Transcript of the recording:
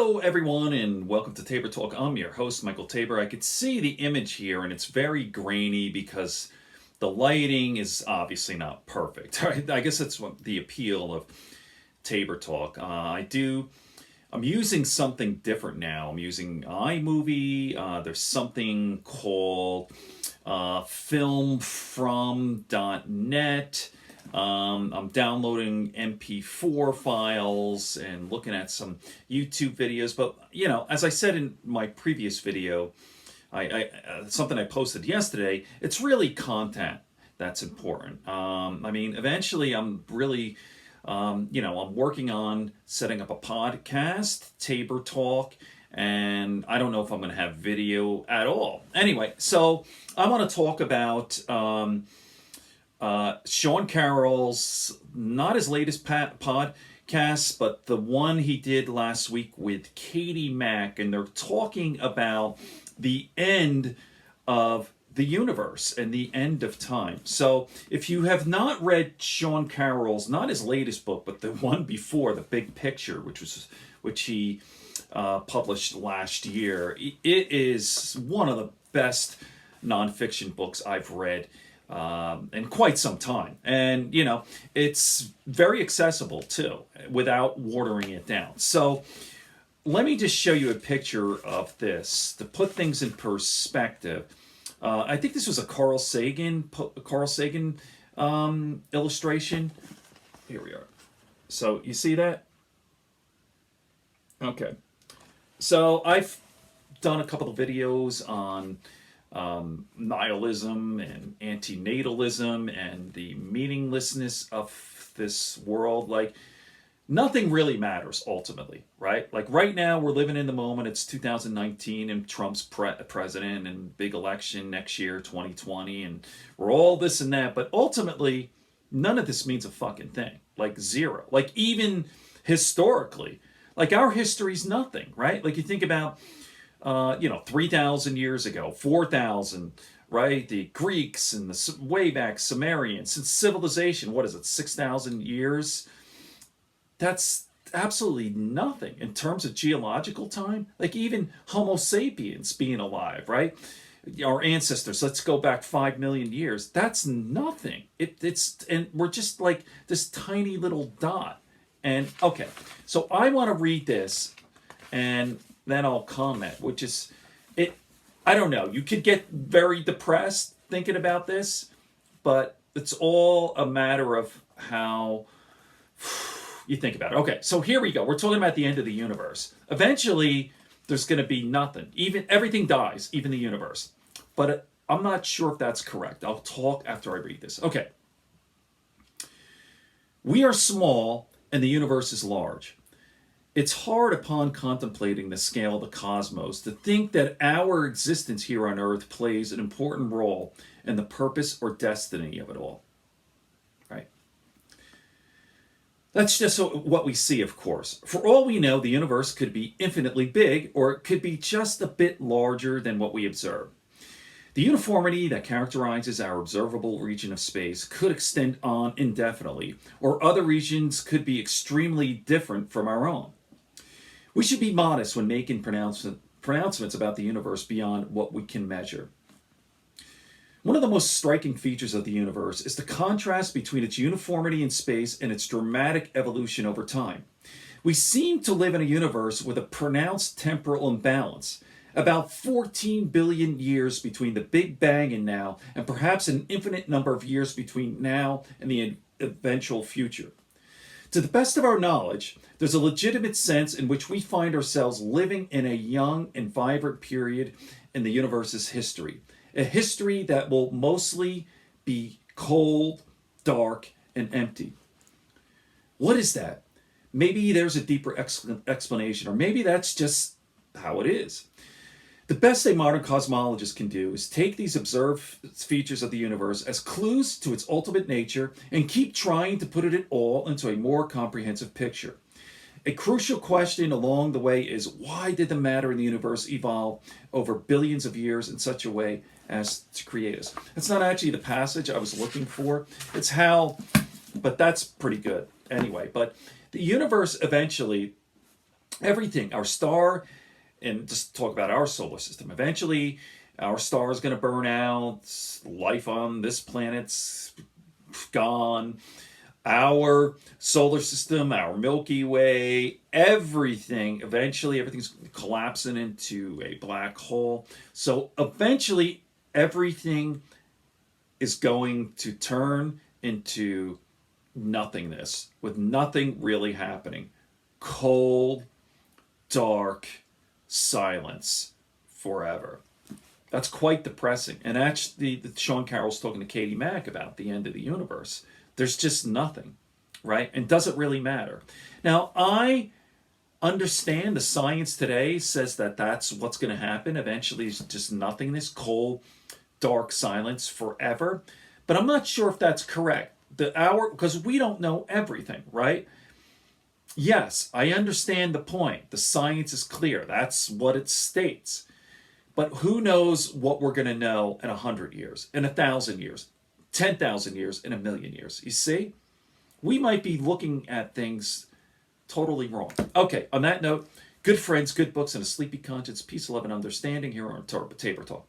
Hello, everyone, and welcome to Tabor Talk. I'm your host, Michael Tabor. I could see the image here, and it's very grainy because the lighting is obviously not perfect. Right? I guess that's what the appeal of Tabor Talk. I'm using something different now. I'm using iMovie. There's something called filmfrom.net. I'm downloading MP4 files and looking at some YouTube videos. But, as I said in my previous video, something I posted yesterday, it's really content that's important. Eventually I'm really, I'm working on setting up a podcast, Tabor Talk, and I don't know if I'm going to have video at all. Anyway, so I want to talk about Sean Carroll's, not his latest podcast, but the one he did last week with Katie Mack, and they're talking about the end of the universe and the end of time. So if you have not read Sean Carroll's, not his latest book, but the one before, The Big Picture, which he published last year, it is one of the best nonfiction books I've read in quite some time. And, it's very accessible too, without watering it down. So let me just show you a picture of this to put things in perspective. I think this was a Carl Sagan illustration. Here we are. So you see that? Okay. So I've done a couple of videos on nihilism and antinatalism and the meaninglessness of this world. Like, nothing really matters ultimately, right? Like right now we're living in the moment. It's 2019 and Trump's president and big election next year, 2020, and we're all this and that. But ultimately, none of this means a fucking thing. Like zero. Like even historically, like our history's nothing, right? Like you think about 3,000 years ago, 4,000, right? The Greeks and the way back Sumerians, since civilization, what is it, 6,000 years? That's absolutely nothing in terms of geological time. Like even Homo sapiens being alive, right? Our ancestors, let's go back 5 million years. That's nothing. And we're just like this tiny little dot. And okay, so I want to read this and then I'll comment, which is, I don't know, you could get very depressed thinking about this, but it's all a matter of how you think about it. Okay, so here we go. We're talking about the end of the universe. Eventually, there's going to be nothing. Everything dies, even the universe. But I'm not sure if that's correct. I'll talk after I read this. Okay. We are small, and the universe is large. It's hard upon contemplating the scale of the cosmos to think that our existence here on Earth plays an important role in the purpose or destiny of it all. Right? That's just what we see, of course. For all we know, the universe could be infinitely big, or it could be just a bit larger than what we observe. The uniformity that characterizes our observable region of space could extend on indefinitely, or other regions could be extremely different from our own. We should be modest when making pronouncements about the universe beyond what we can measure. One of the most striking features of the universe is the contrast between its uniformity in space and its dramatic evolution over time. We seem to live in a universe with a pronounced temporal imbalance, about 14 billion years between the Big Bang and now, and perhaps an infinite number of years between now and the eventual future. To the best of our knowledge, there's a legitimate sense in which we find ourselves living in a young and vibrant period in the universe's history. A history that will mostly be cold, dark, and empty. What is that? Maybe there's a deeper explanation, or maybe that's just how it is. The best a modern cosmologist can do is take these observed features of the universe as clues to its ultimate nature and keep trying to put it all into a more comprehensive picture. A crucial question along the way is, why did the matter in the universe evolve over billions of years in such a way as to create us? That's not actually the passage I was looking for. It's how, but that's pretty good anyway. But the universe eventually Everything, our star, and just talk about our solar system. Eventually, our star is going to burn out. Life on this planet's gone. Our solar system, our Milky Way, everything, eventually everything's collapsing into a black hole. So eventually everything is going to turn into nothingness with nothing really happening. Cold, dark silence forever. That's quite depressing. And actually, Sean Carroll's talking to Katie Mack about the end of the universe. There's just nothing, right? And doesn't really matter. Now, I understand the science today says that that's what's going to happen. Eventually, it's just nothingness, cold, dark silence forever. But I'm not sure if that's correct. Because we don't know everything, right? Yes, I understand the point. The science is clear. That's what it states. But who knows what we're going to know in 100 years, in 1,000 years, 10,000 years, in 1,000,000 years? You see? We might be looking at things totally wrong. Okay, on that note, good friends, good books, and a sleepy conscience, peace, love, and understanding here on Tabor Talk.